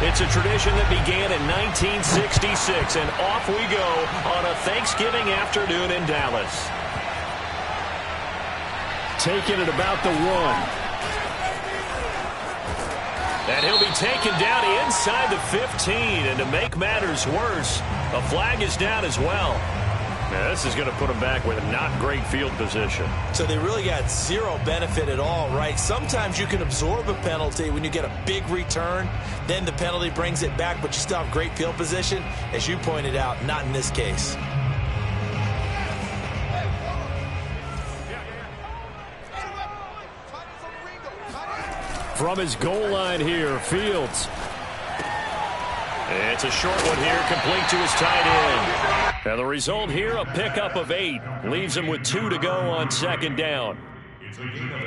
It's a tradition that began in 1966, and off we go on a Thanksgiving afternoon in Dallas. Taking it about the 1. And he'll be taken down inside the 15, and to make matters worse, a flag is down as well. Now, this is going to put them back with a not great field position. So they really got zero benefit at all, right? Sometimes you can absorb a penalty when you get a big return. Then the penalty brings it back, but you still have great field position. As you pointed out, not in this case. From his goal line here, Fields. It's a short one here, complete to his tight end. And the result here, a pickup of 8. Leaves him with 2 to go on second down.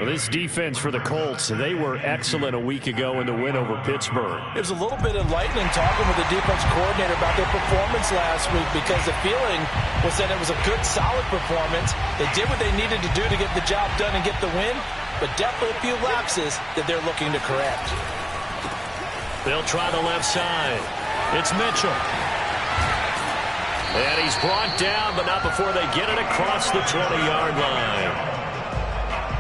Well, this defense for the Colts, they were excellent a week ago in the win over Pittsburgh. It was a little bit enlightening talking with the defense coordinator about their performance last week, because the feeling was that it was a good, solid performance. They did what they needed to do to get the job done and get the win, but definitely a few lapses that they're looking to correct. They'll try the left side. It's Mitchell. And he's brought down, but not before they get it across the 20-yard line.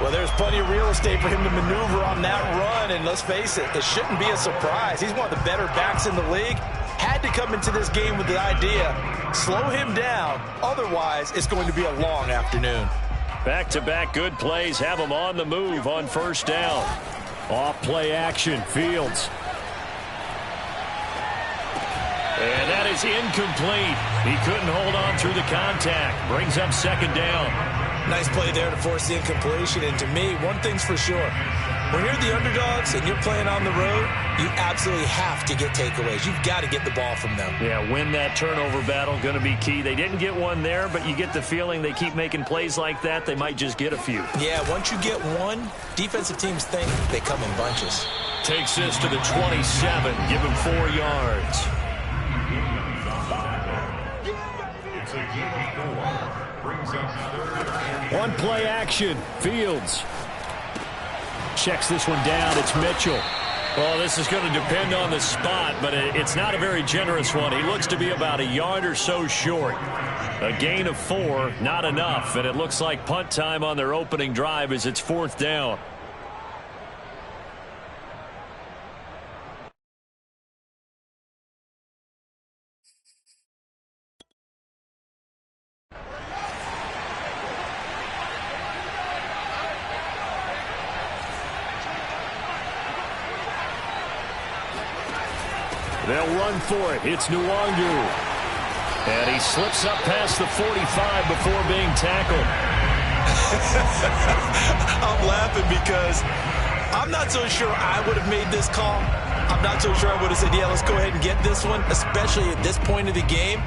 Well, there's plenty of real estate for him to maneuver on that run, and let's face it, it shouldn't be a surprise. He's one of the better backs in the league. Had to come into this game with the idea, slow him down, otherwise it's going to be a long afternoon. Back-to-back good plays have him on the move on first down. Off play action, Fields. And that is incomplete. He couldn't hold on through the contact. Brings up second down. Nice play there to force the incompletion. And to me, one thing's for sure. When you're the underdogs and you're playing on the road, you absolutely have to get takeaways. You've got to get the ball from them. Yeah, win that turnover battle, going to be key. They didn't get one there, but you get the feeling they keep making plays like that, they might just get a few. Yeah, once you get one, defensive teams think they come in bunches. Takes this to the 27, give him 4 yards. One play action, Fields. Checks this one down, it's Mitchell. Well, this is going to depend on the spot, but it's not a very generous one. He looks to be about a yard or so short. A gain of 4, not enough, and it looks like punt time on their opening drive as it's 4th down. They'll run for it. It's Nwangu. And he slips up past the 45 before being tackled. I'm laughing because I'm not so sure I would have made this call. I'm not so sure I would have said, yeah, let's go ahead and get this one, especially at this point of the game.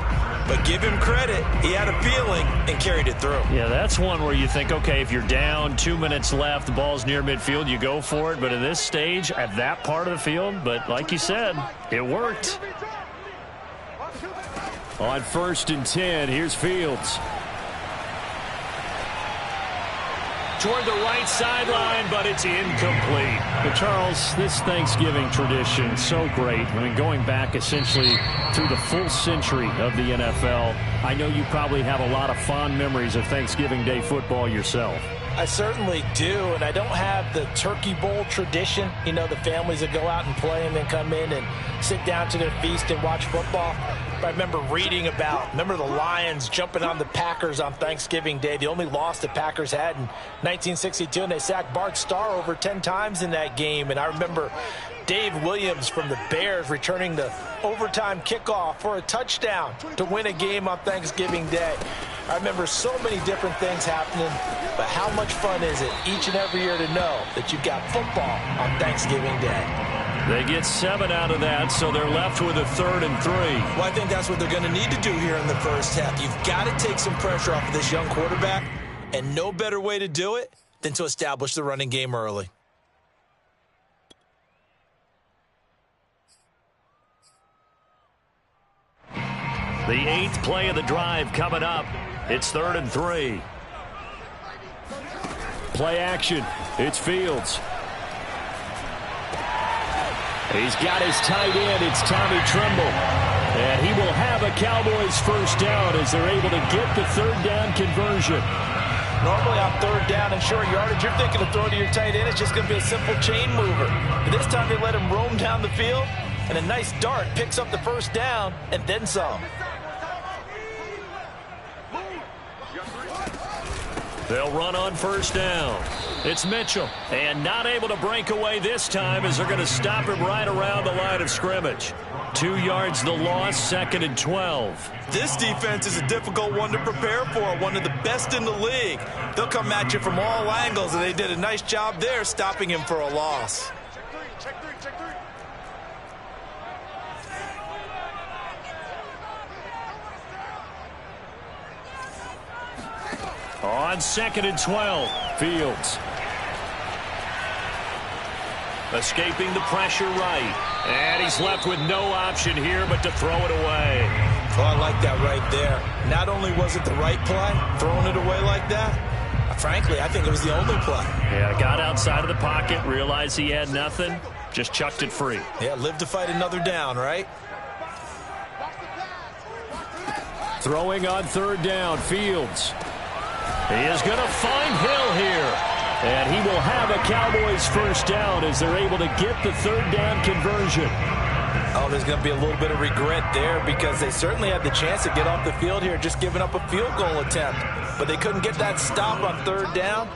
But give him credit. He had a feeling and carried it through. Yeah, that's one where you think, okay, if you're down, 2 minutes left, the ball's near midfield, you go for it. But at this stage, at that part of the field, but like you said, it worked. On 1st and 10, here's Fields. Toward the right sideline, but it's incomplete. But Charles, this Thanksgiving tradition, so great. I mean, going back essentially through the full century of the NFL, I know you probably have a lot of fond memories of Thanksgiving Day football yourself. I certainly do, and I don't have the Turkey Bowl tradition. You know, the families that go out and play and then come in and sit down to their feast and watch football. But I remember reading about, the Lions jumping on the Packers on Thanksgiving Day. The only loss the Packers had in 1962, and they sacked Bart Starr over 10 times in that game. And I remember Dave Williams from the Bears returning the overtime kickoff for a touchdown to win a game on Thanksgiving Day. I remember so many different things happening, but how much fun is it each and every year to know that you've got football on Thanksgiving Day? They get 7 out of that, so they're left with a 3rd and 3. Well, I think that's what they're going to need to do here in the first half. You've got to take some pressure off of this young quarterback, and no better way to do it than to establish the running game early. The 8th play of the drive coming up. It's 3rd and 3. Play action. It's Fields. He's got his tight end. It's Tommy Tremble. And he will have a Cowboys first down as they're able to get the third down conversion. Normally on third down and short yardage, you're thinking of throwing to your tight end. It's just going to be a simple chain mover. But this time they let him roam down the field, and a nice dart picks up the first down and then some. They'll run on first down. It's Mitchell. And not able to break away this time as they're going to stop him right around the line of scrimmage. 2 yards the loss, 2nd and 12. This defense is a difficult one to prepare for, one of the best in the league. They'll come at you from all angles, and they did a nice job there stopping him for a loss. On 2nd and 12, Fields. Escaping the pressure right. And he's left with no option here but to throw it away. Oh, I like that right there. Not only was it the right play, throwing it away like that, frankly, I think it was the only play. Yeah, got outside of the pocket, realized he had nothing, just chucked it free. Yeah, live to fight another down, right? Throwing on third down, Fields. He is going to find Hill here. And he will have a Cowboys first down as they're able to get the third down conversion. Oh, there's going to be a little bit of regret there because they certainly had the chance to get off the field here, just giving up a field goal attempt. But they couldn't get that stop on third down.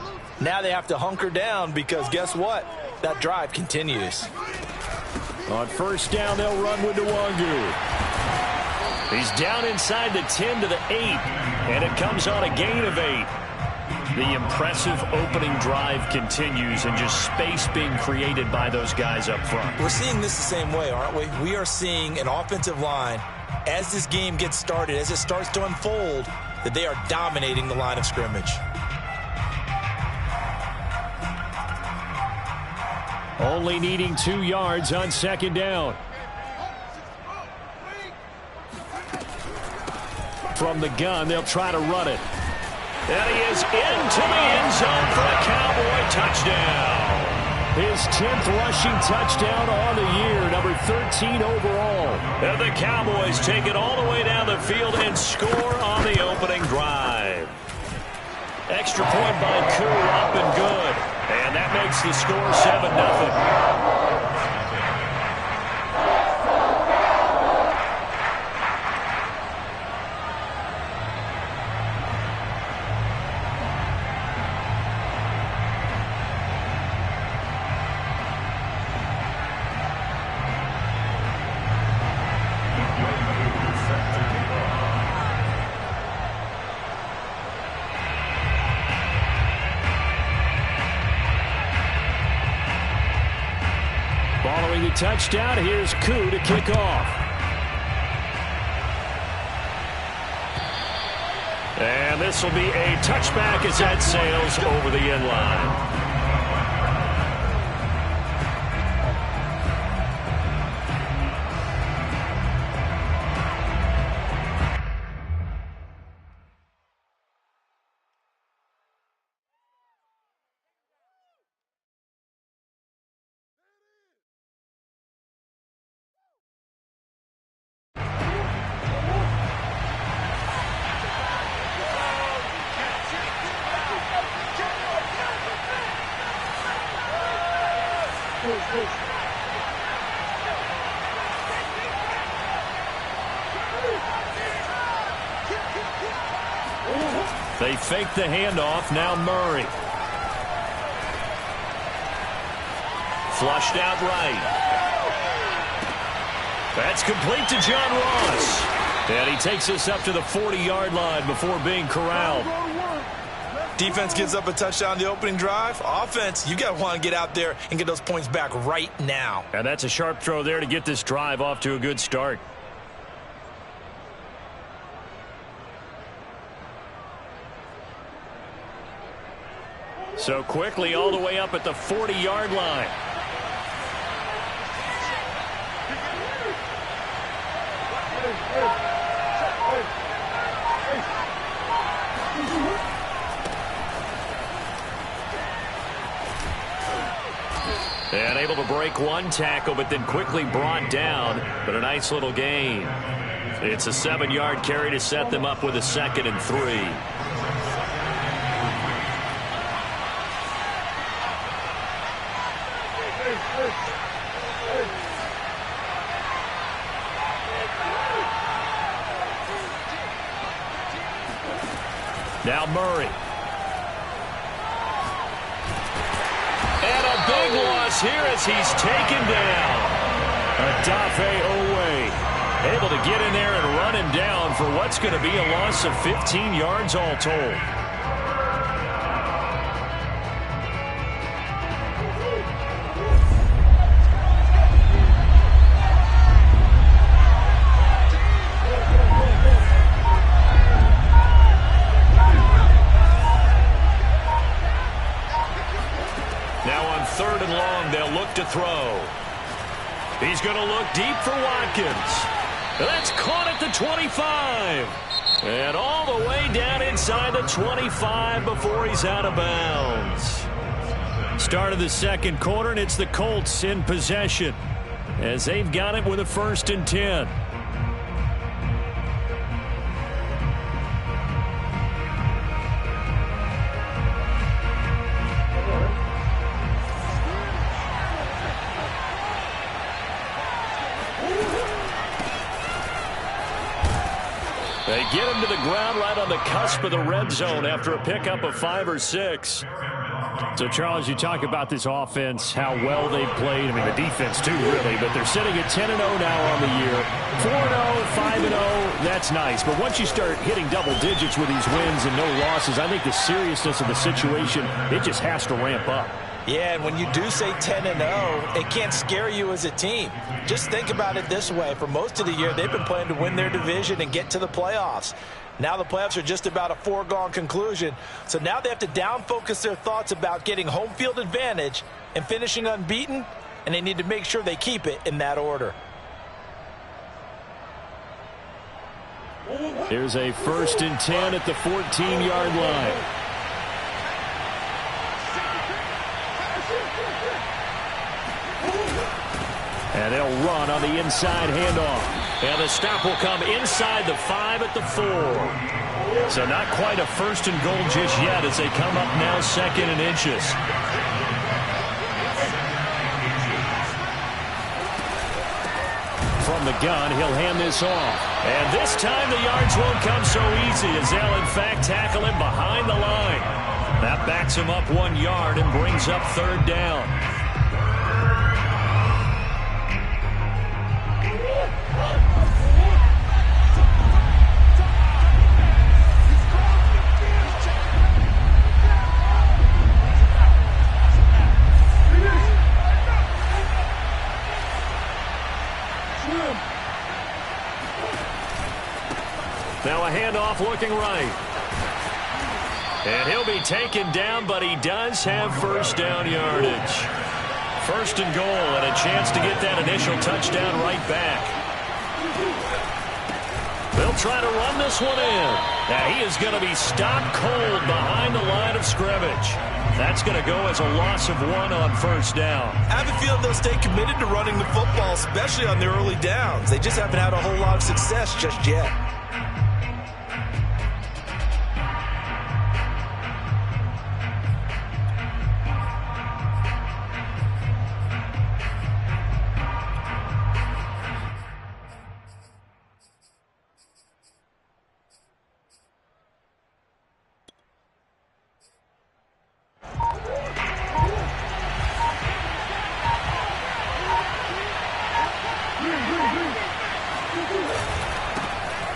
Now they have to hunker down because guess what? That drive continues. On first down, they'll run with Nwangu. He's down inside the 10 to the 8, and it comes on a gain of 8. The impressive opening drive continues and just space being created by those guys up front. We're seeing this the same way, aren't we? We are seeing an offensive line, as this game gets started, as it starts to unfold, that they are dominating the line of scrimmage. Only needing 2 yards on second down. From the gun, they'll try to run it. And he is into the end zone for a Cowboy touchdown. His 10th rushing touchdown on the year, number 13 overall. And the Cowboys take it all the way down the field and score on the opening drive. Extra point by Koo, up and good. And that makes the score 7-0. Following the touchdown, here's Koo to kick off. And this will be a touchback as that sails over the end line. They fake the handoff. Now Murray. Flushed out right. That's complete to John Ross. And he takes us up to the 40-yard line before being corralled. Defense gives up a touchdown the opening drive. Offense, you got to want to get out there and get those points back right now. And that's a sharp throw there to get this drive off to a good start. So quickly all the way up at the 40-yard line. And able to break one tackle, but then quickly brought down. But a nice little gain. It's a 7-yard carry to set them up with a 2nd and 3. Now Murray. And a big loss here as he's taken down. Odafe Oweh able to get in there and run him down for what's going to be a loss of 15 yards all told. To throw. He's going to look deep for Watkins. That's caught at the 25. And all the way down inside the 25 before he's out of bounds. Start of the second quarter, and it's the Colts in possession as they've got it with a 1st and 10. They get him to the ground right on the cusp of the red zone after a pickup of 5 or 6. So, Charles, you talk about this offense, how well they've played. I mean, the defense, too, really. But they're sitting at 10-0 now on the year. 4-0, 5-0, that's nice. But once you start hitting double digits with these wins and no losses, I think the seriousness of the situation, it just has to ramp up. Yeah, and when you do say 10-0, it can't scare you as a team. Just think about it this way. For most of the year, they've been playing to win their division and get to the playoffs. Now the playoffs are just about a foregone conclusion. So now they have to down-focus their thoughts about getting home field advantage and finishing unbeaten, and they need to make sure they keep it in that order. Here's a 1st and 10 at the 14-yard line. And they'll run on the inside handoff. And the stop will come inside the 5 at the 4. So not quite a 1st and goal just yet as they come up now 2nd and inches. From the gun, he'll hand this off. And this time the yards won't come so easy as they'll in fact tackle him behind the line. That backs him up 1 yard and brings up 3rd down. Now a handoff looking right. And he'll be taken down, but he does have 1st down yardage. 1st and goal and a chance to get that initial touchdown right back. They'll try to run this one in. Now he is going to be stopped cold behind the line of scrimmage. That's going to go as a loss of 1 on 1st down. I have a feeling they'll stay committed to running the football, especially on their early downs. They just haven't had a whole lot of success just yet.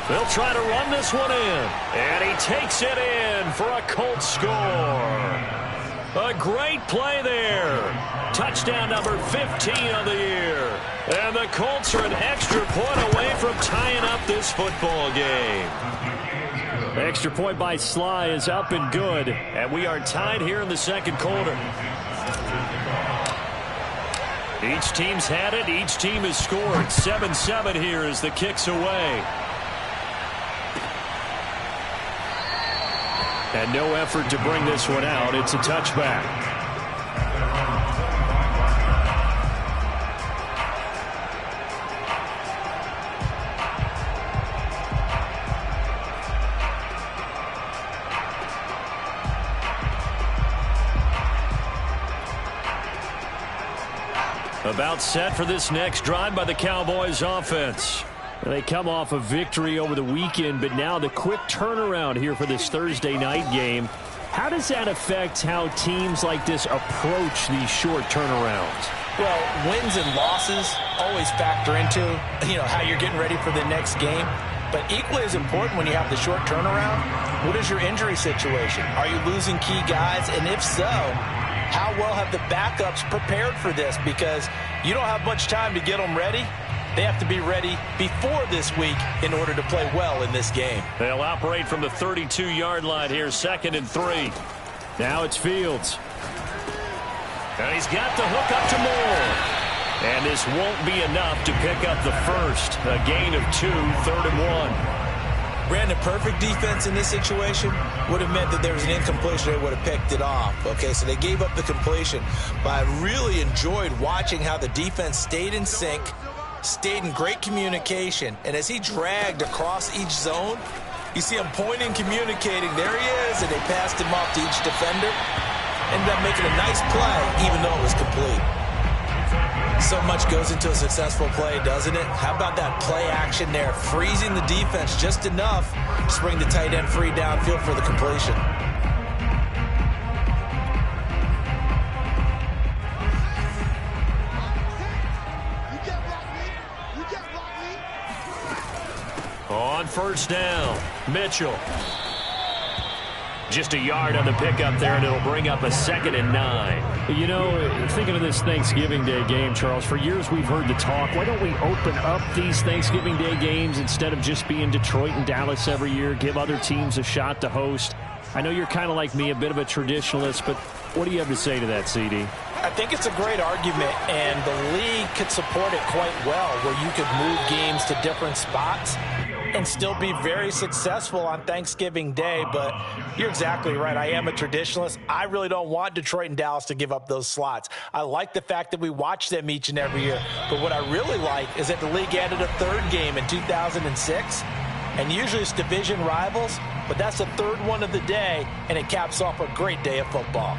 They'll try to run this one in. And he takes it in for a Colts score. A great play there. Touchdown number 15 of the year. And the Colts are an extra point away from tying up this football game. The extra point by Sly is up and good. And we are tied here in the second quarter. Each team's had it. Each team has scored. 7-7 here as the kick's away. And no effort to bring this one out. It's a touchback. About set for this next drive by the Cowboys offense. They come off a victory over the weekend, but now the quick turnaround here for this Thursday night game. How does that affect how teams like this approach these short turnarounds? Well, wins and losses always factor into, how you're getting ready for the next game. But equally as important when you have the short turnaround, what is your injury situation? Are you losing key guys? And if so, how well have the backups prepared for this? Because you don't have much time to get them ready. They have to be ready before this week in order to play well in this game. They'll operate from the 32-yard line here, 2nd and 3. Now it's Fields. And he's got the hook up to Moore. And this won't be enough to pick up the first. A gain of 2, 3rd and 1. Brandon, perfect defense in this situation would have meant that there was an incompletion. They would have picked it off. Okay, so they gave up the completion. But I really enjoyed watching how the defense stayed in sync, stayed in great communication. And as he dragged across each zone, you see him pointing, communicating. There he is, and they passed him off to each defender. Ended up making a nice play, even though it was complete. So much goes into a successful play, doesn't it? How about that play action there? Freezing the defense just enough to bring the tight end free downfield for the completion. On first down, Mitchell. Just a yard on the pickup there, and it'll bring up a 2nd and 9. Thinking of this Thanksgiving Day game, Charles, for years we've heard the talk, why don't we open up these Thanksgiving Day games instead of just being Detroit and Dallas every year, give other teams a shot to host? I know you're kind of like me, a bit of a traditionalist, but what do you have to say to that, CD? I think it's a great argument, and the league could support it quite well, where you could move games to different spots and still be very successful on Thanksgiving Day. But you're exactly right. I am a traditionalist. I really don't want Detroit and Dallas to give up those slots. I like the fact that we watch them each and every year. But what I really like is that the league added a 3rd game in 2006. And usually it's division rivals, but that's the 3rd one of the day, and it caps off a great day of football.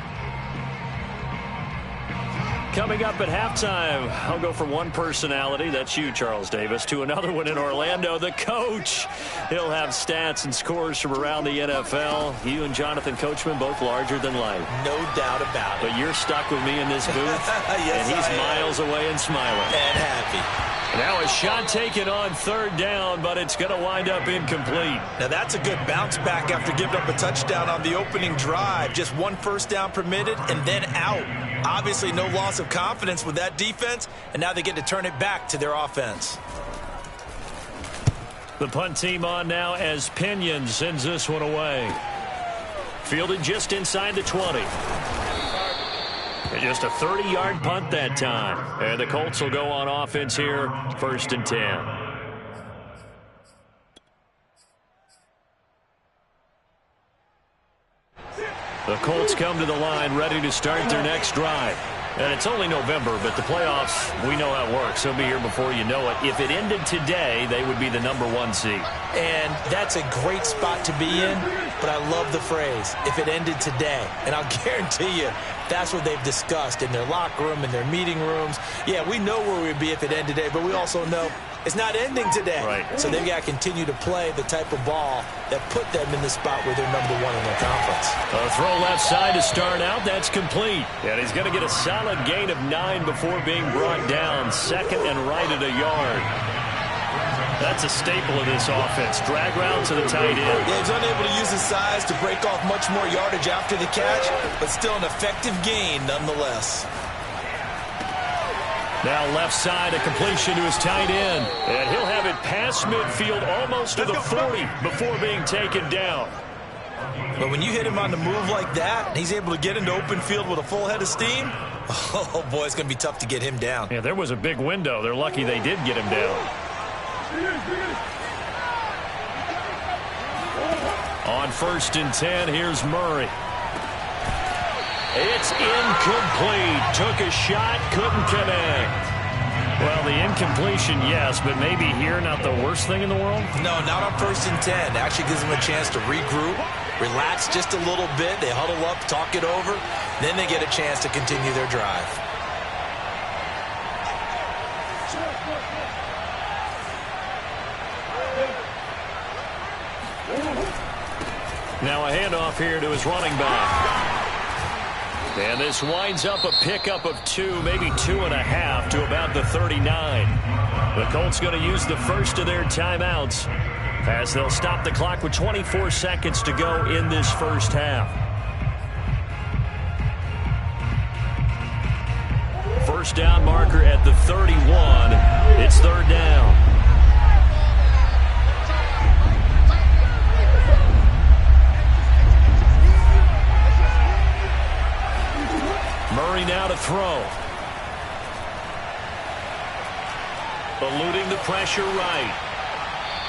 Coming up at halftime, I'll go from one personality, that's you, Charles Davis, to another one in Orlando, the coach. He'll have stats and scores from around the NFL. You and Jonathan Coachman, both larger than life. No doubt about it. But you're stuck with me in this booth, yes, and he's miles away and smiling. And happy. Now a shot taken on 3rd down, but it's going to wind up incomplete. Now that's a good bounce back after giving up a touchdown on the opening drive. Just 1 first down permitted and then out. Obviously no loss of confidence with that defense, and now they get to turn it back to their offense. The punt team on now as Pinion sends this one away. Fielded just inside the 20. And just a 30-yard punt that time. And the Colts will go on offense here, 1st and 10. The Colts come to the line ready to start their next drive. And it's only November, but the playoffs, we know how it works. They'll be here before you know it. If it ended today, they would be the #1 seed. And that's a great spot to be in, but I love the phrase, if it ended today. And I'll guarantee you, that's what they've discussed in their locker room, in their meeting rooms. Yeah, we know where we'd be if it ended today, but we also know it's not ending today. Right. So they've got to continue to play the type of ball that put them in the spot where they're #1 in their conference. A throw left side to start out. That's complete. And he's going to get a solid gain of 9 before being brought down. 2nd and right at a yard. That's a staple of this offense. Drag route to the tight end. Yeah, he's unable to use his size to break off much more yardage after the catch, but still an effective gain nonetheless. Now left side, a completion to his tight end. And he'll have it past midfield almost to the 40 before being taken down. But when you hit him on the move like that, and he's able to get into open field with a full head of steam, oh boy, it's going to be tough to get him down. Yeah, there was a big window. They're lucky they did get him down. On 1st and 10, here's Murray. It's incomplete. Took a shot, couldn't connect. Well, the incompletion, yes, but maybe here not the worst thing in the world? No, not on 1st and 10. Actually gives them a chance to regroup, relax just a little bit. They huddle up, talk it over. Then they get a chance to continue their drive. Now a handoff here to his running back. And this winds up a pickup of 2, maybe 2.5 to about the 39. The Colts going to use the first of their timeouts as they'll stop the clock with 24 seconds to go in this first half. First down marker at the 31. It's third down. Murray now to throw. Eluding the pressure right.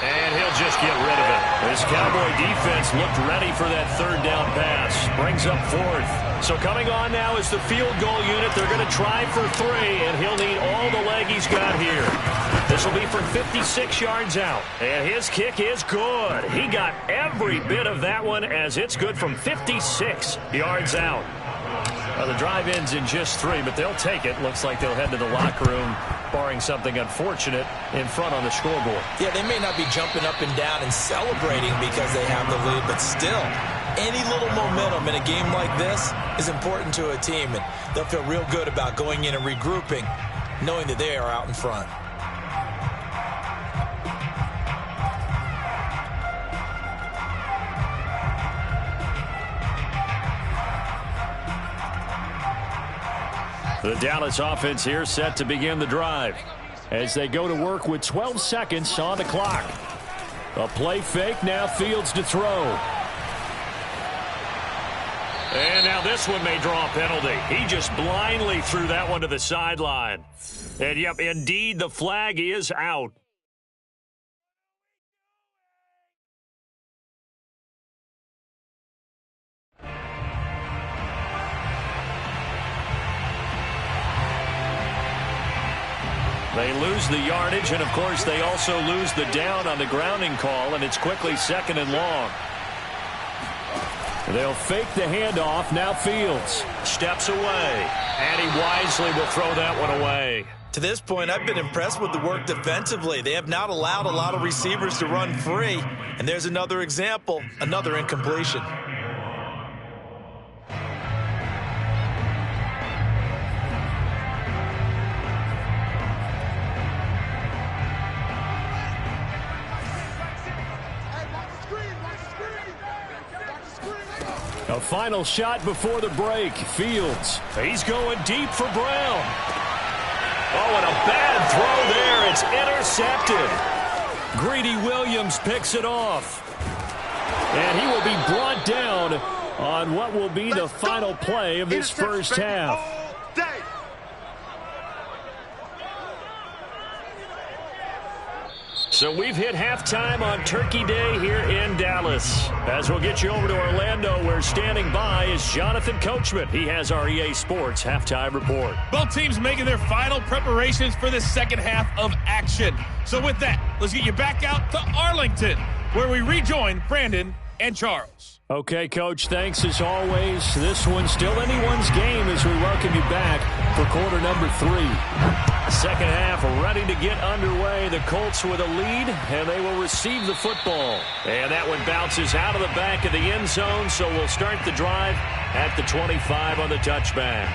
And he'll just get rid of it. This Cowboy defense looked ready for that third down pass. Brings up fourth. So coming on now is the field goal unit. They're going to try for 3, and he'll need all the leg he's got here. This will be from 56 yards out. And his kick is good. He got every bit of that one as it's good from 56 yards out. Well, the drive ends in just 3, but they'll take it. Looks like they'll head to the locker room, barring something unfortunate, in front on the scoreboard. Yeah, they may not be jumping up and down and celebrating because they have the lead, but still, any little momentum in a game like this is important to a team, and they'll feel real good about going in and regrouping, knowing that they are out in front. The Dallas offense here set to begin the drive as they go to work with 12 seconds on the clock. A play fake, now Fields to throw. And now this one may draw a penalty. He just blindly threw that one to the sideline. And yep, indeed, the flag is out. They lose the yardage, and of course they also lose the down on the grounding call, and it's quickly second and long. They'll fake the handoff. Now Fields steps away, and he wisely will throw that one away. To this point, I've been impressed with the work defensively. They have not allowed a lot of receivers to run free, and there's another example, another incompletion. A final shot before the break. Fields. He's going deep for Brown. Oh, and a bad throw there. It's intercepted. Greedy Williams picks it off. And he will be brought down on what will be the final play of this first half. So we've hit halftime on Turkey Day here in Dallas. As we'll get you over to Orlando, where standing by is Jonathan Coachman. He has our EA Sports halftime report. Both teams making their final preparations for the second half of action. So with that, let's get you back out to Arlington, where we rejoin Brandon and Charles. Okay, Coach, thanks as always. This one's still anyone's game as we welcome you back for quarter number 3. Second half ready to get underway. The Colts with a lead, and they will receive the football. And that one bounces out of the back of the end zone, so we'll start the drive at the 25 on the touchback.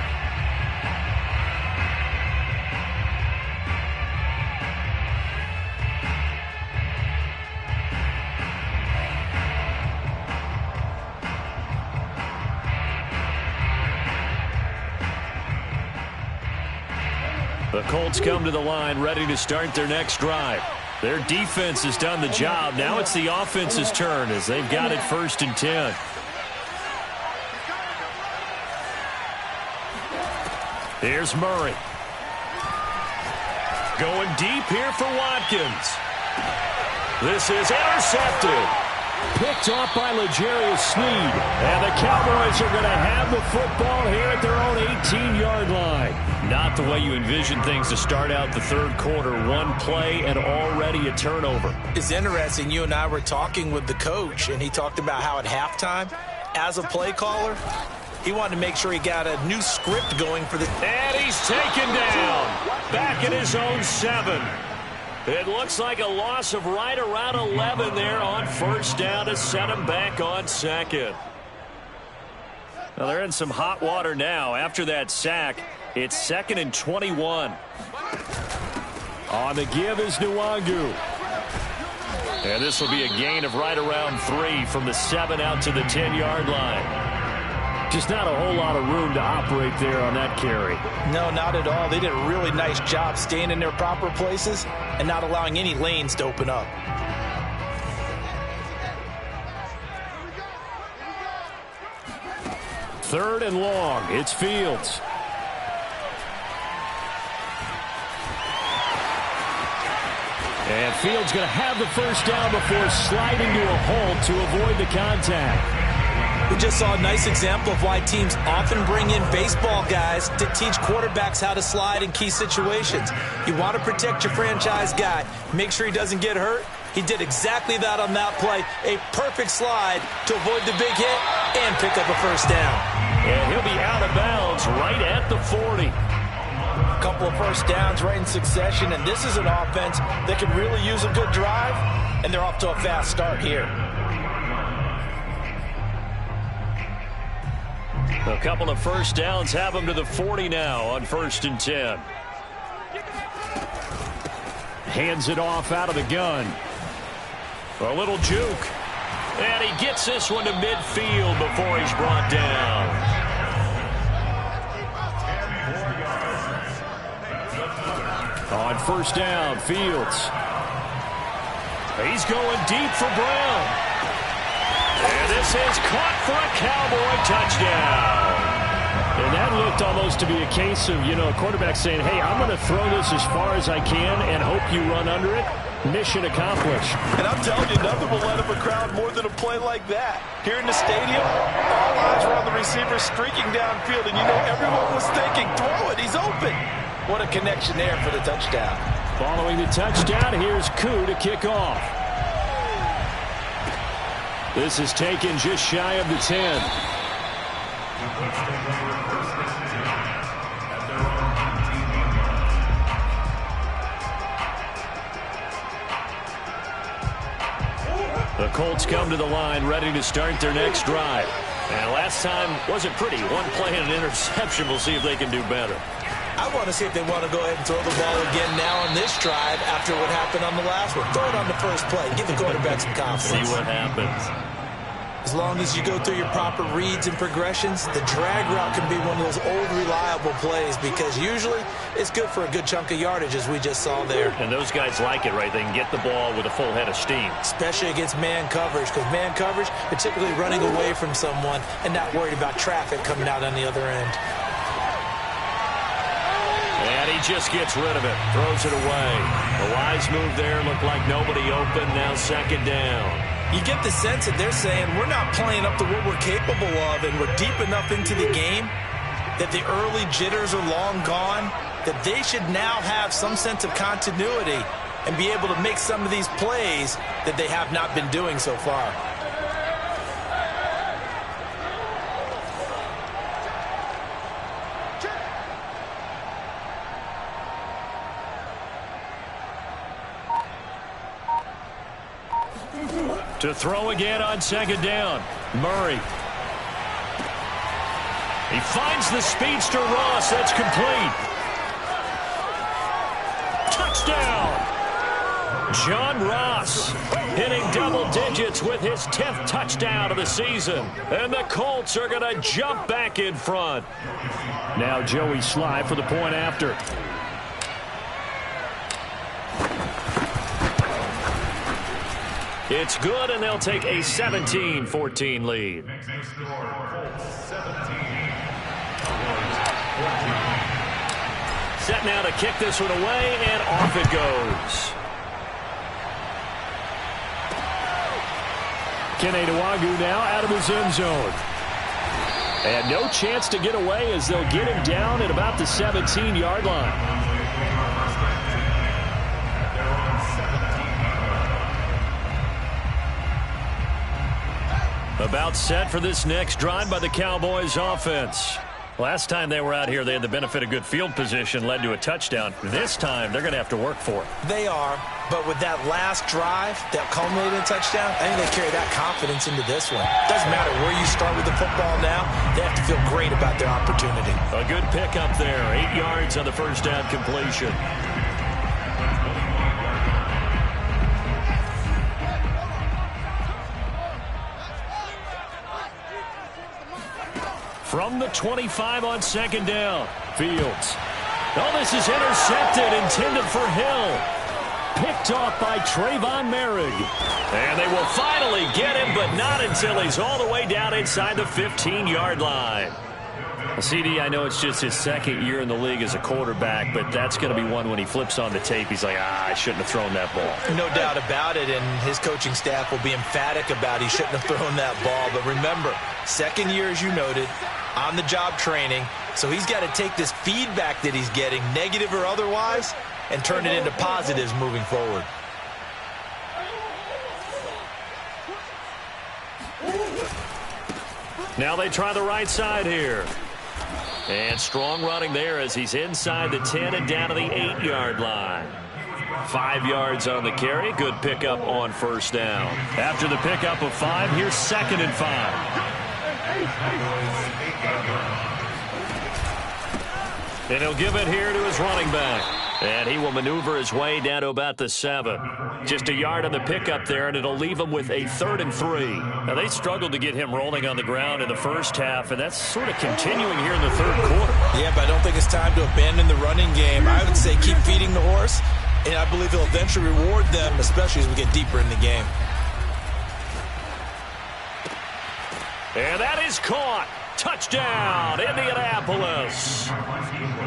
The Colts come to the line ready to start their next drive. Their defense has done the job. Now it's the offense's turn as they've got it 1st and 10. Here's Murray. Going deep here for Watkins. This is intercepted. Picked off by L'Jarius Sneed. And the Cowboys are going to have the football here at their own 18-yard line. Not the way you envision things to start out the third quarter. One play and already a turnover. It's interesting. You and I were talking with the coach, and he talked about how at halftime, as a play caller, He wanted to make sure he got a new script going for the... And he's taken down. Back at his own 7. It looks like a loss of right around 11 there on first down to set him back on second. Well, they're in some hot water now. After that sack, it's 2nd and 21. On the give is Nwangu. And this will be a gain of right around 3 from the 7 out to the 10-yard line. Just not a whole lot of room to operate there on that carry. No, not at all. They did a really nice job staying in their proper places and not allowing any lanes to open up. Third and long. It's Fields. And Fields going to have the first down before sliding to a hole to avoid the contact. We just saw a nice example of why teams often bring in baseball guys to teach quarterbacks how to slide in key situations. You want to protect your franchise guy. Make sure he doesn't get hurt. He did exactly that on that play. A perfect slide to avoid the big hit and pick up a first down. And he'll be out of bounds right at the 40. A couple of first downs right in succession, and this is an offense that can really use a good drive, and they're off to a fast start here. A couple of first downs have them to the 40 now on 1st and 10. Hands it off out of the gun. A little juke. And he gets this one to midfield before he's brought down. On first down, Fields. He's going deep for Brown. And this is caught for a Cowboy touchdown. And that looked almost to be a case of, a quarterback saying, hey, I'm going to throw this as far as I can and hope you run under it. Mission accomplished. And I'm telling you, nothing will let up a crowd more than a play like that. Here in the stadium, all eyes were on the receiver streaking downfield, and everyone was thinking, throw it, he's open. What a connection there for the touchdown. Following the touchdown, here's Koo to kick off. This is taken just shy of the 10. The Colts come to the line ready to start their next drive. And last time wasn't pretty. One play and an interception. We'll see if they can do better. I want to see if they want to go ahead and throw the ball again now on this drive after what happened on the last one. Throw it on the first play. Give the quarterback some confidence. See what happens. As long as you go through your proper reads and progressions, the drag route can be one of those old reliable plays because usually it's good for a good chunk of yardage as we just saw there. And those guys like it, right? They can get the ball with a full head of steam. Especially against man coverage because man coverage, they're typically running away from someone and not worried about traffic coming out on the other end. And he just gets rid of it. Throws it away. A wise move there. Looked like nobody open. Now 2nd down. You get the sense that they're saying we're not playing up to what we're capable of and we're deep enough into the game that the early jitters are long gone, that they should now have some sense of continuity and be able to make some of these plays that they have not been doing so far. To throw again on 2nd down. Murray. He finds the speedster Ross. That's complete. Touchdown. John Ross hitting double digits with his 10th touchdown of the season. And the Colts are going to jump back in front. Now Joey Sly for the point after. It's good, and they'll take a 17-14 lead. Set now to kick this one away, and off it goes. Kene Nwangwu now out of his end zone. And no chance to get away as they'll get him down at about the 17-yard line. About set for this next drive by the Cowboys offense. Last time they were out here, they had the benefit of good field position, led to a touchdown. This time, they're going to have to work for it. They are, but with that last drive that culminated in a touchdown, I think they carry that confidence into this one. Doesn't matter where you start with the football now, they have to feel great about their opportunity. A good pickup there, 8 yards on the first down completion. From the 25 on second down, Fields. Oh, this is intercepted, intended for Hill. Picked off by Trayvon Merrick. And they will finally get him, but not until he's all the way down inside the 15-yard line. CD, I know it's just his second year in the league as a quarterback, but that's going to be one when he flips on the tape. He's like, I shouldn't have thrown that ball. No doubt about it, and his coaching staff will be emphatic about he shouldn't have thrown that ball. But remember, second year, as you noted, on-the-job training, so he's got to take this feedback that he's getting, negative or otherwise, and turn it into positives moving forward. Now they try the right side here. And strong running there as he's inside the 10 and down to the 8-yard line. 5 yards on the carry. Good pickup on first down. After the pickup of 5, here's 2nd and 5. And he'll give it here to his running back. And he will maneuver his way down to about the 7. Just a yard on the pickup there, and it'll leave him with a 3rd and 3. Now, they struggled to get him rolling on the ground in the first half, and that's sort of continuing here in the third quarter. Yeah, but I don't think it's time to abandon the running game. I would say keep feeding the horse, and I believe he'll eventually reward them, especially as we get deeper in the game. And that is caught. Touchdown, Indianapolis.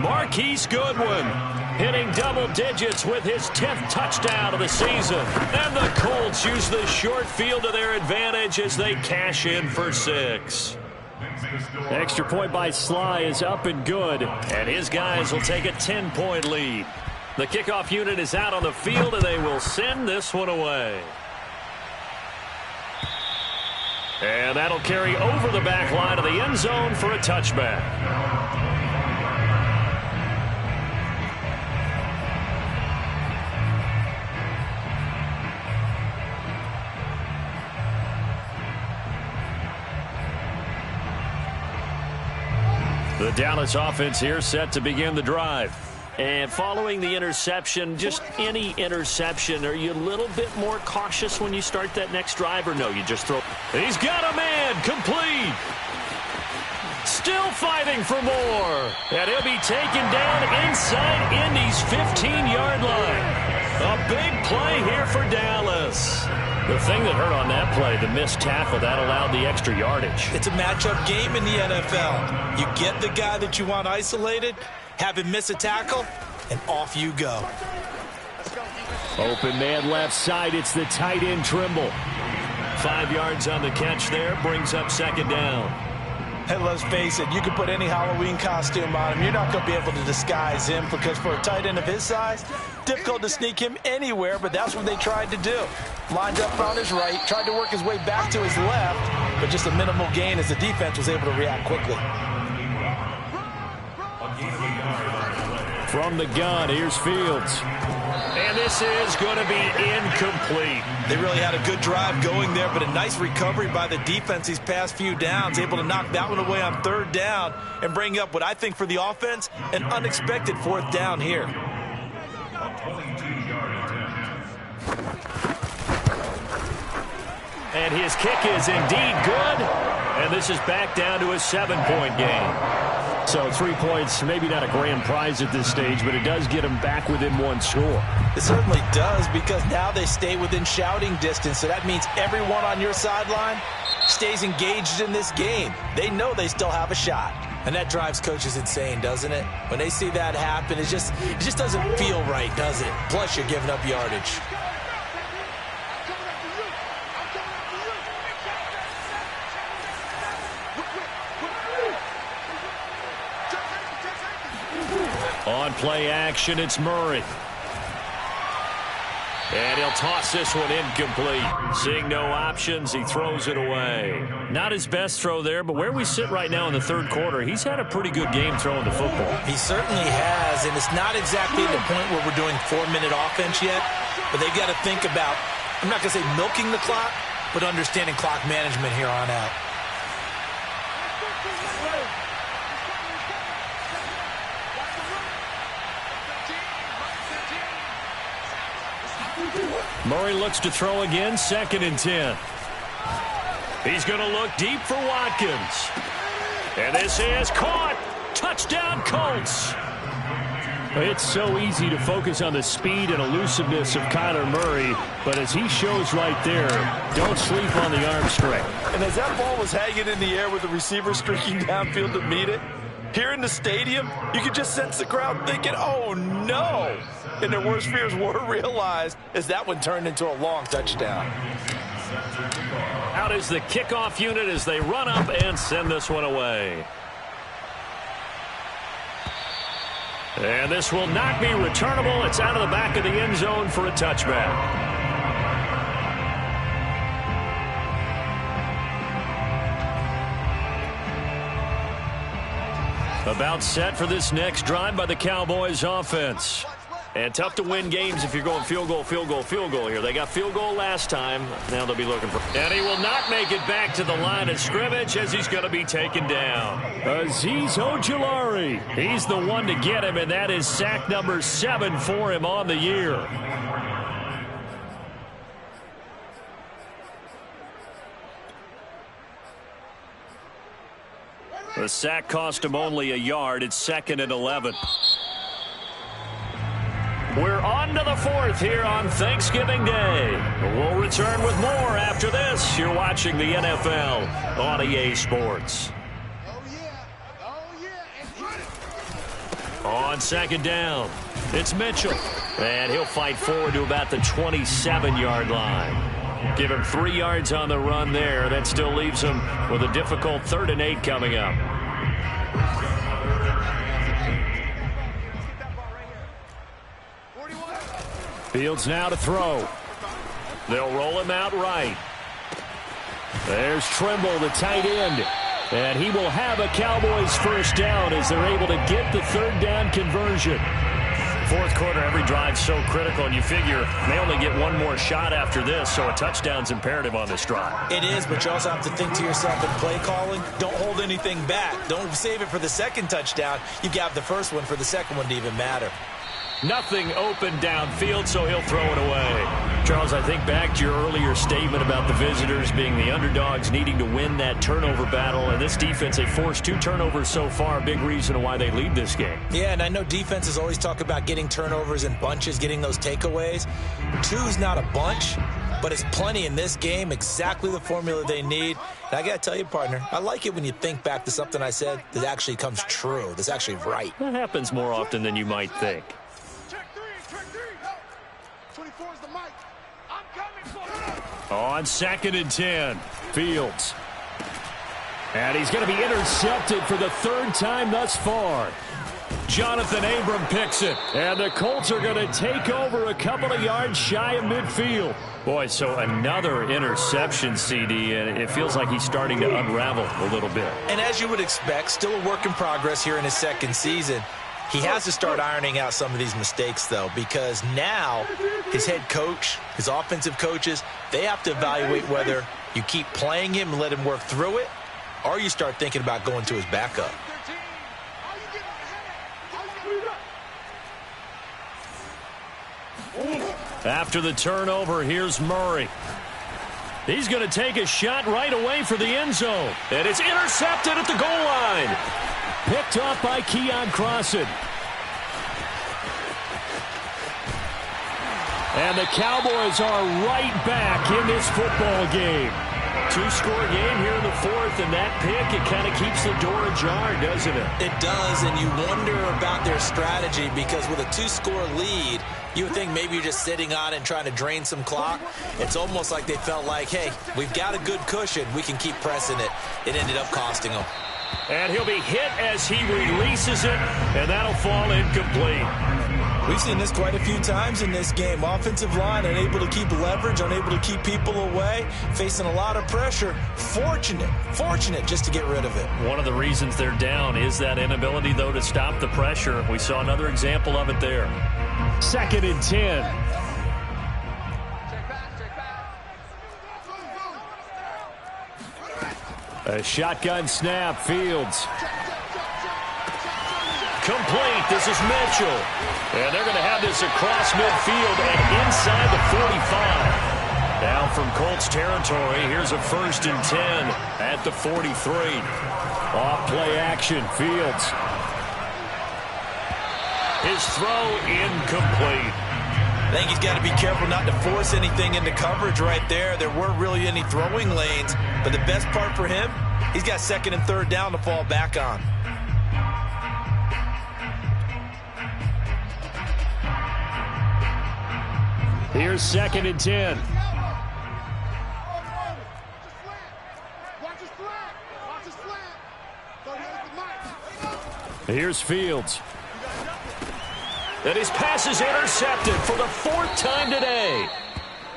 Marquise Goodwin hitting double digits with his 10th touchdown of the season. And the Colts use the short field to their advantage as they cash in for 6. Extra point by Sly is up and good. And his guys will take a 10-point lead. The kickoff unit is out on the field, and they will send this one away. And that'll carry over the back line of the end zone for a touchback. The Dallas offense here set to begin the drive. And following the interception, just any interception, are you a little bit more cautious when you start that next drive, or no, you just throw? He's got a man, complete. Still fighting for more. And he'll be taken down inside Indy's 15-yard line. A big play here for Dallas. The thing that hurt on that play, the missed tackle, that allowed the extra yardage. It's a matchup game in the NFL. You get the guy that you want isolated, have him miss a tackle, and off you go. Open man left side. It's the tight end Trimble. 5 yards on the catch there. Brings up 2nd down. And let's face it, you can put any Halloween costume on him. You're not going to be able to disguise him because for a tight end of his size, difficult to sneak him anywhere, but that's what they tried to do. Lined up on his right, tried to work his way back to his left, but just a minimal gain as the defense was able to react quickly. From the gun, here's Fields. And this is going to be incomplete. They really had a good drive going there, but a nice recovery by the defense these past few downs, able to knock that one away on 3rd down and bring up what I think for the offense, an unexpected 4th down here. And his kick is indeed good, and this is back down to a 7-point game. So 3 points, maybe not a grand prize at this stage, but it does get them back within 1 score. It certainly does, because now they stay within shouting distance, so that means everyone on your sideline stays engaged in this game. They know they still have a shot. And that drives coaches insane, doesn't it? When they see that happen, it just doesn't feel right, does it? Plus, you're giving up yardage. On play action, it's Murray. And he'll toss this one incomplete. Seeing no options, he throws it away. Not his best throw there, but where we sit right now in the third quarter, he's had a pretty good game throwing the football. He certainly has, and it's not exactly the point where we're doing 4-minute offense yet, but they've got to think about, I'm not going to say milking the clock, but understanding clock management here on out. Murray looks to throw again, 2nd and 10. He's going to look deep for Watkins. And this is caught. Touchdown, Colts. It's so easy to focus on the speed and elusiveness of Kyler Murray, but as he shows right there, don't sleep on the arm strength. And as that ball was hanging in the air with the receiver streaking downfield to meet it, here in the stadium, you could just sense the crowd thinking, oh, no. And their worst fears were realized as that one turned into a long touchdown. Out is the kickoff unit as they run up and send this one away. And this will not be returnable. It's out of the back of the end zone for a touchback. About set for this next drive by the Cowboys offense. And tough to win games if you're going field goal, field goal, field goal here. They got field goal last time. Now they'll be looking for... And he will not make it back to the line of scrimmage as he's going to be taken down. Azeez Ojulari. He's the one to get him, and that is sack number 7 for him on the year. The sack cost him only a yard. It's 2nd and 11. We're on to the 4th here on Thanksgiving Day. We'll return with more after this. You're watching the NFL on EA Sports. On 2nd down, it's Mitchell. And he'll fight forward to about the 27-yard line. Give him 3 yards on the run there. That still leaves him with a difficult 3rd and 8 coming up. Fields now to throw. They'll roll him out right. There's Trimble, the tight end. And he will have a Cowboys first down as they're able to get the 3rd down conversion. 4th quarter, every drive's so critical, and you figure they only get one more shot after this, so a touchdown's imperative on this drive. It is, but you also have to think to yourself in play calling, don't hold anything back. Don't save it for the 2nd touchdown. You got the first one for the 2nd one to even matter. Nothing open downfield, so he'll throw it away. Charles, I think back to your earlier statement about the visitors being the underdogs, needing to win that turnover battle. And this defense, they forced 2 turnovers so far, a big reason why they lead this game. Yeah, and I know defenses always talk about getting turnovers in bunches, getting those takeaways. 2's not a bunch, but it's plenty in this game, exactly the formula they need. And I got to tell you, partner, I like it when you think back to something I said that actually comes true, that's actually right. That happens more often than you might think. On 2nd and 10, Fields. And he's going to be intercepted for the 3rd time thus far. Jonathan Abram picks it. And the Colts are going to take over a couple of yards shy of midfield. Boy, so another interception, CD, and it feels like he's starting to unravel a little bit. And as you would expect, still a work in progress here in his 2nd season. He has to start ironing out some of these mistakes, though, because now his head coach, his offensive coaches, they have to evaluate whether you keep playing him and let him work through it, or you start thinking about going to his backup. After the turnover, here's Murray. He's going to take a shot right away for the end zone. And it's intercepted at the goal line. Picked off by Keon Crossan. And the Cowboys are right back in this football game. 2-score game here in the 4th, and that pick, it kind of keeps the door ajar, doesn't it? It does, and you wonder about their strategy because with a 2-score lead, you would think maybe you're just sitting on it and trying to drain some clock. It's almost like they felt like, hey, we've got a good cushion. We can keep pressing it. It ended up costing them. And he'll be hit as he releases it, and that'll fall incomplete. We've seen this quite a few times in this game. Offensive line unable to keep leverage, unable to keep people away, facing a lot of pressure. Fortunate just to get rid of it. One of the reasons they're down is that inability, though, to stop the pressure. We saw another example of it there. 2nd and 10. A shotgun snap, Fields. Complete. This is Mitchell. And they're going to have this across midfield and inside the 45. Now from Colts territory, here's a 1st and 10 at the 43. Off play action, Fields. His throw incomplete. I think he's got to be careful not to force anything into coverage right there. There weren't really any throwing lanes, but the best part for him, he's got 2nd and 3rd down to fall back on. Here's 2nd and 10. Here's Fields. And his pass is intercepted for the 4th time today.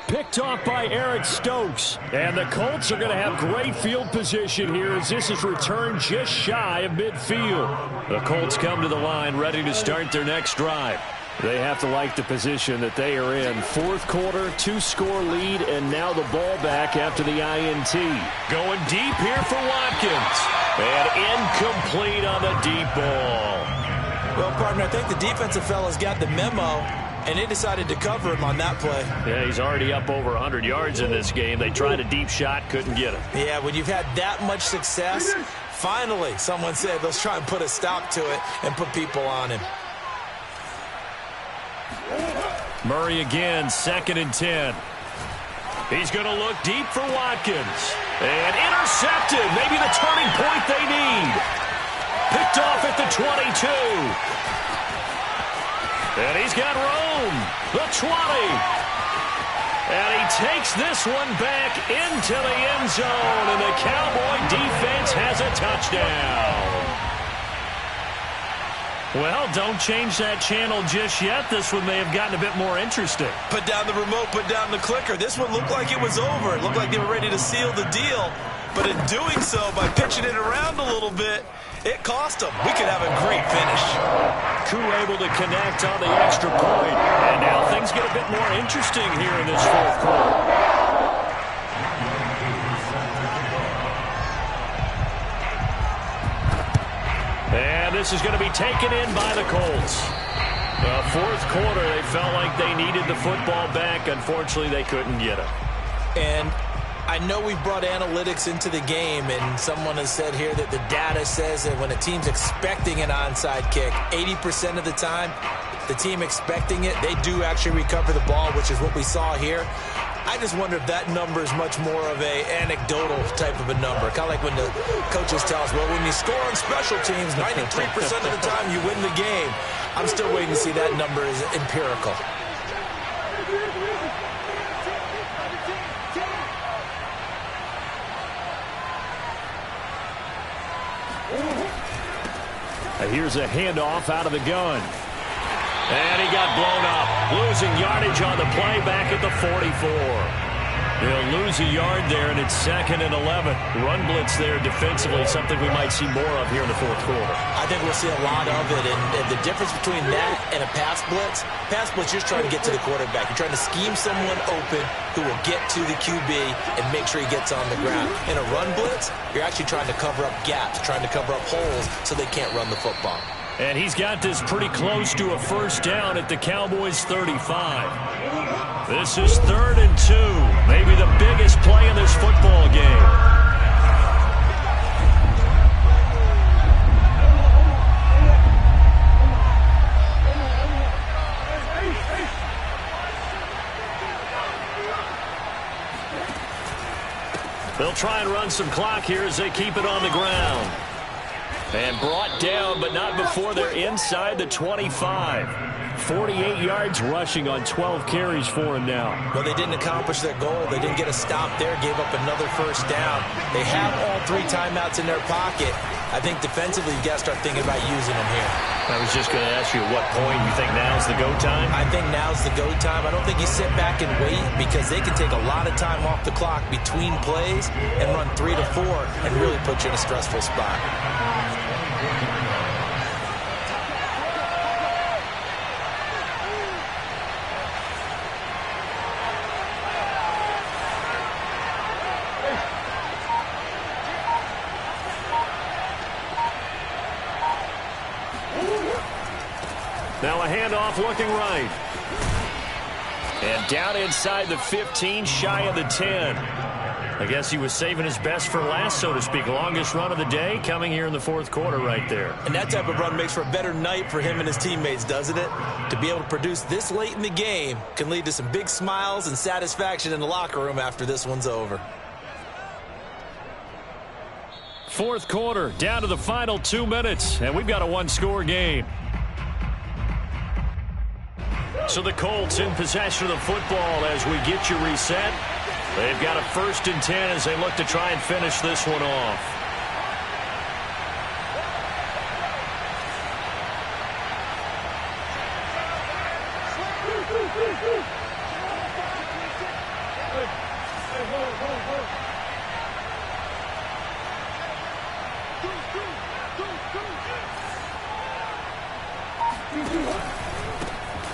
Picked off by Eric Stokes. And the Colts are going to have great field position here as this is returned just shy of midfield. The Colts come to the line ready to start their next drive. They have to like the position that they are in. 4th quarter, 2-score lead, and now the ball back after the INT. Going deep here for Watkins. And incomplete on the deep ball. Well, partner, I think the defensive fellas got the memo, and they decided to cover him on that play. Yeah, he's already up over 100 yards in this game. They tried a deep shot, couldn't get it. Yeah, when you've had that much success, finally someone said, let's try and put a stop to it and put people on him. Murray again, 2nd and 10. He's going to look deep for Watkins. And intercepted. Maybe the turning point they need. Picked off at the 22. And he's got room. The 20. And he takes this one back into the end zone. And the Cowboy defense has a touchdown. Well, don't change that channel just yet. This one may have gotten a bit more interesting. Put down the remote, put down the clicker. This one looked like it was over. It looked like they were ready to seal the deal. But in doing so, by pitching it around a little bit, it cost them. We could have a great finish. Koo able to connect on the extra point. And now things get a bit more interesting here in this 4th quarter. And this is going to be taken in by the Colts. The 4th quarter, they felt like they needed the football back. Unfortunately, they couldn't get it. And I know we've brought analytics into the game, and someone has said here that the data says that when a team's expecting an onside kick, 80% of the time, the team expecting it, they do actually recover the ball, which is what we saw here. I just wonder if that number is much more of a anecdotal type of a number. Kind of like when the coaches tell us, well, when you score on special teams, 93% of the time you win the game. I'm still waiting to see that number is empirical. Here's a handoff out of the gun. And he got blown up. Losing yardage on the play back at the 44. They'll lose a yard there, and it's 2nd and 11. Run blitz there defensively, something we might see more of here in the 4th quarter. I think we'll see a lot of it, and the difference between that and a pass blitz, you're just trying to get to the quarterback. You're trying to scheme someone open who will get to the QB and make sure he gets on the ground. In a run blitz, you're actually trying to cover up gaps, trying to cover up holes so they can't run the football. And he's got this pretty close to a 1st down at the Cowboys' 35. This is 3rd and 2. Maybe the biggest play in this football game. They'll try and run some clock here as they keep it on the ground. And brought down, but not before they're inside the 25. 48 yards rushing on 12 carries for him now. Well, they didn't accomplish their goal. They didn't get a stop there, gave up another 1st down. They have all 3 timeouts in their pocket. I think defensively you got to start thinking about using him here. I was just going to ask you at what point you think now's the go time? I think now's the go time. I don't think you sit back and wait because they can take a lot of time off the clock between plays and run 3 to 4 and really put you in a stressful spot. Now a handoff looking right. And down inside the 15, shy of the 10. I guess he was saving his best for last, so to speak. Longest run of the day coming here in the fourth quarter right there. And that type of run makes for a better night for him and his teammates, doesn't it? To be able to produce this late in the game can lead to some big smiles and satisfaction in the locker room after this one's over. Fourth quarter, down to the final 2 minutes, and we've got a one-score game. So the Colts in possession of the football as we get you reset. They've got a 1st and 10 as they look to try and finish this one off.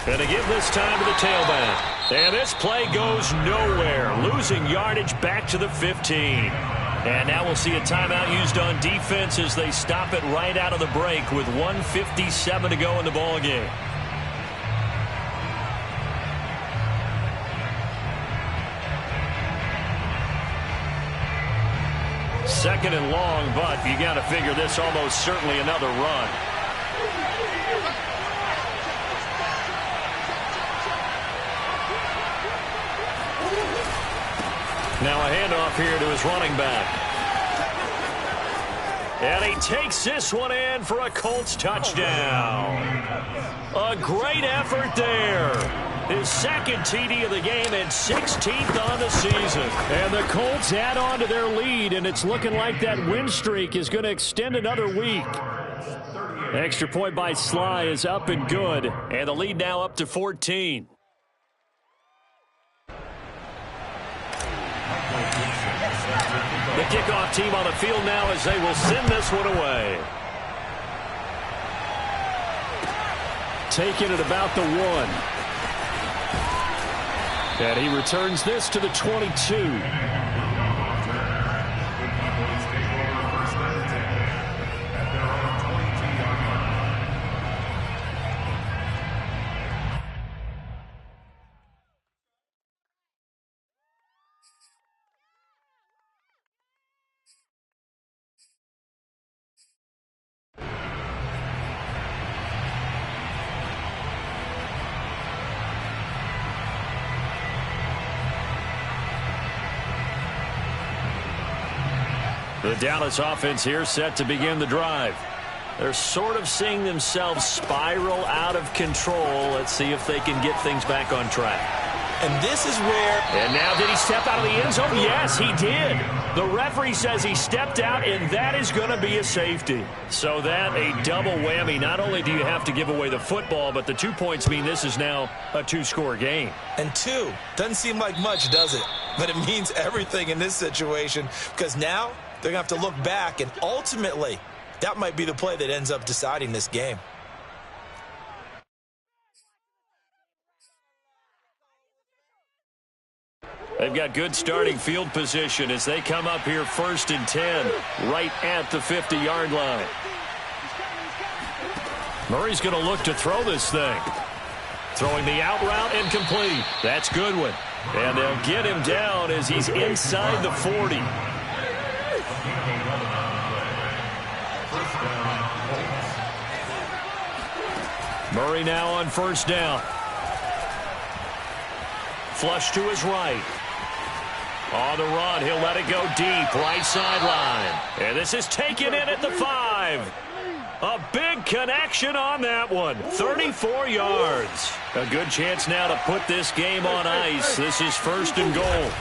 And to give this time to the tailback. And this play goes nowhere. Losing yardage back to the 15. And now we'll see a timeout used on defense as they stop it right out of the break with 1:57 to go in the ballgame. Second and long, but you got to figure this almost certainly another run. Now a handoff here to his running back. And he takes this one in for a Colts touchdown. A great effort there. His second TD of the game and 16th on the season. And the Colts add on to their lead, and it's looking like that win streak is going to extend another week. Extra point by Sly is up and good, and the lead now up to 14. The kickoff team on the field now as they will send this one away. Taking it about the 1. And he returns this to the 22. The Dallas offense here set to begin the drive. They're sort of seeing themselves spiral out of control. Let's see if they can get things back on track. And this is where... And now did he step out of the end zone? Yes, he did. The referee says he stepped out, and that is going to be a safety. So that a double whammy. Not only do you have to give away the football, but the 2 points mean this is now a 2-score game. And 2 doesn't seem like much, does it? But it means everything in this situation because now they're going to have to look back, and ultimately, that might be the play that ends up deciding this game. They've got good starting field position as they come up here 1st and 10, right at the 50-yard line. Murray's going to look to throw this thing. Throwing the out route incomplete. That's Goodwin. And they'll get him down as he's inside the 40. Murray now on 1st down. Flush to his right. On the run, he'll let it go deep, right sideline. And this is taken in at the 5. A big connection on that one. 34 yards. A good chance now to put this game on ice. This is 1st and goal.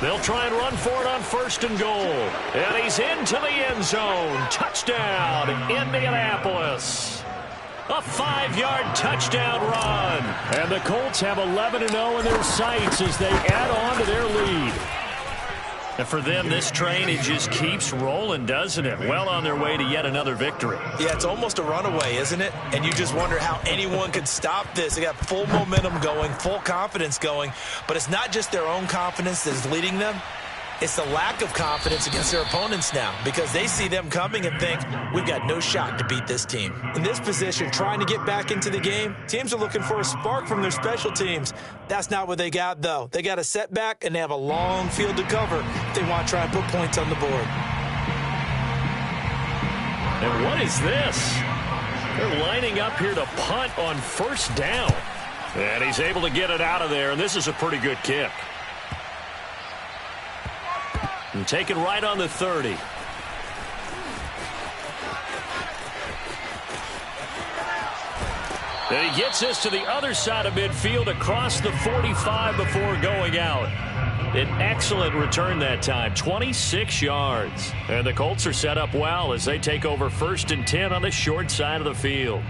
They'll try and run for it on 1st and goal. And he's into the end zone. Touchdown, Indianapolis. A 5-yard touchdown run. And the Colts have 11-0 in their sights as they add on to their lead. And for them, this train, it just keeps rolling, doesn't it? Well on their way to yet another victory. Yeah, it's almost a runaway, isn't it? And you just wonder how anyone could stop this. They got full momentum going, full confidence going. But it's not just their own confidence that's leading them. It's the lack of confidence against their opponents now because they see them coming and think, we've got no shot to beat this team. In this position, trying to get back into the game, teams are looking for a spark from their special teams. That's not what they got, though. They got a setback, and they have a long field to cover if they want to try and put points on the board. And what is this? They're lining up here to punt on 1st down. And he's able to get it out of there, and this is a pretty good kick. And taken right on the 30. And he gets this to the other side of midfield across the 45 before going out. An excellent return that time, 26 yards. And the Colts are set up well as they take over 1st and 10 on the short side of the field.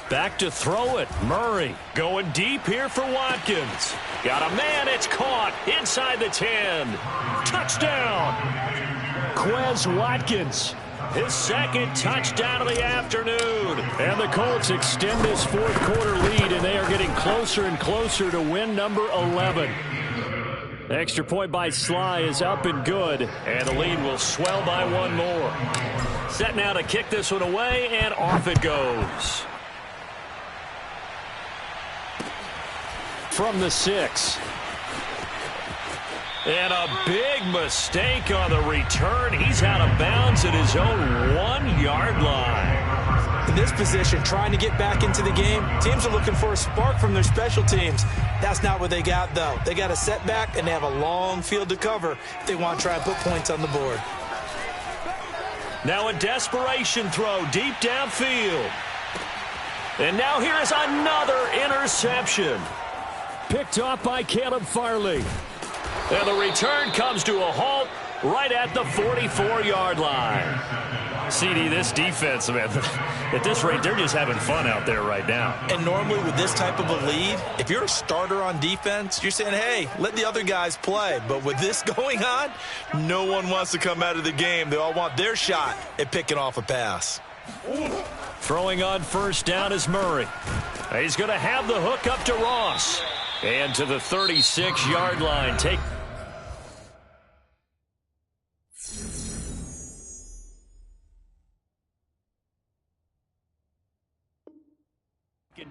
Back to throw it. Murray going deep here for Watkins. Got a man. It's caught inside the 10. Touchdown. Quez Watkins. His 2nd touchdown of the afternoon. And the Colts extend this 4th quarter lead, and they are getting closer and closer to win number 11. Extra point by Sly is up and good. And the lead will swell by one more. Set now to kick this one away, and off it goes. From the 6. And a big mistake on the return. He's out of bounds at his own 1-yard line. In this position, trying to get back into the game, teams are looking for a spark from their special teams. That's not what they got, though. They got a setback, and they have a long field to cover if they want to try and put points on the board. Now a desperation throw deep downfield. And now here is another interception. Picked off by Caleb Farley. And the return comes to a halt right at the 44-yard line. CD, this defense, man, at this rate, they're just having fun out there right now. And normally with this type of a lead, if you're a starter on defense, you're saying, hey, let the other guys play. But with this going on, no one wants to come out of the game. They all want their shot at picking off a pass. Throwing on 1st down is Murray. He's going to have the hook up to Ross. And to the 36-yard line.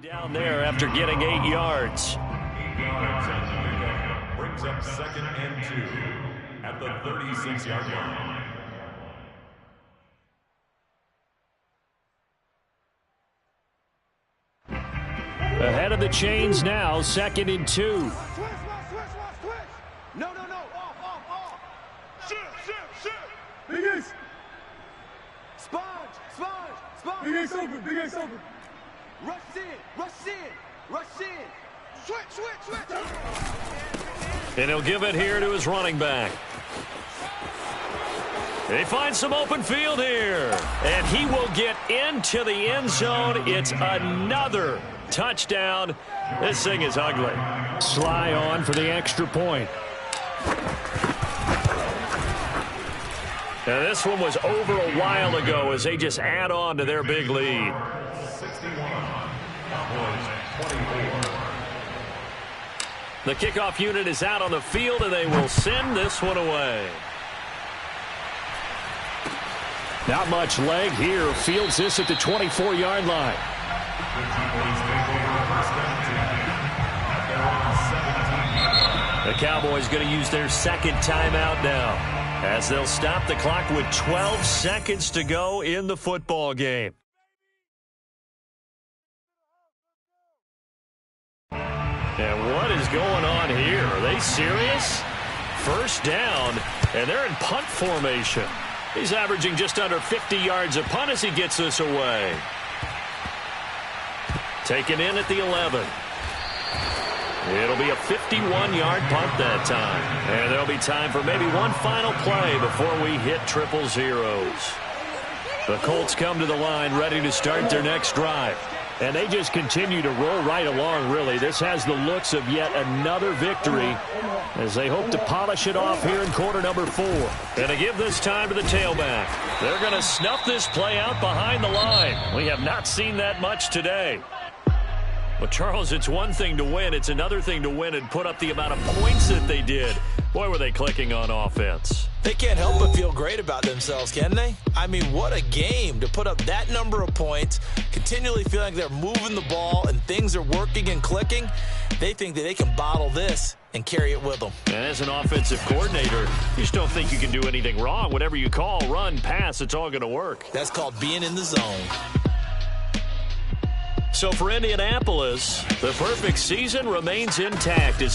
Down there after getting 8 yards. 8 yards on the pickup. Brings up 2nd and 2 at the 36-yard line. Ahead of the chains now, 2nd and 2. No. Off. Shit. Big Ace. Sponge. Big Ace open. Rush in. Switch. And he'll give it here to his running back. He finds some open field here. And he will get into the end zone. It's another touchdown. This thing is ugly. Sly on for the extra point. Now this one was over a while ago as they just add on to their big lead. 61. Cowboys 24. The kickoff unit is out on the field, and they will send this one away. Not much leg here. Fields this at the 24-yard line. The Cowboys going to use their second timeout now, as they'll stop the clock with 12 seconds to go in the football game. And what is going on here? Are they serious? First down, and they're in punt formation. He's averaging just under 50 yards a punt as he gets this away. Taken in at the 11. It'll be a 51-yard punt that time. And there'll be time for maybe one final play before we hit triple zeros. The Colts come to the line ready to start their next drive. And they just continue to roll right along, really. This has the looks of yet another victory as they hope to polish it off here in quarter number 4. And to give this time to the tailback. They're going to snuff this play out behind the line. We have not seen that much today. Well, Charles, it's one thing to win. It's another thing to win and put up the amount of points that they did. Boy, were they clicking on offense. They can't help but feel great about themselves, can they? I mean, what a game to put up that number of points, continually feeling like they're moving the ball and things are working and clicking. They think that they can bottle this and carry it with them. And as an offensive coordinator, you just don't think you can do anything wrong. Whatever you call, run, pass, it's all going to work. That's called being in the zone. So for Indianapolis, the perfect season remains intact as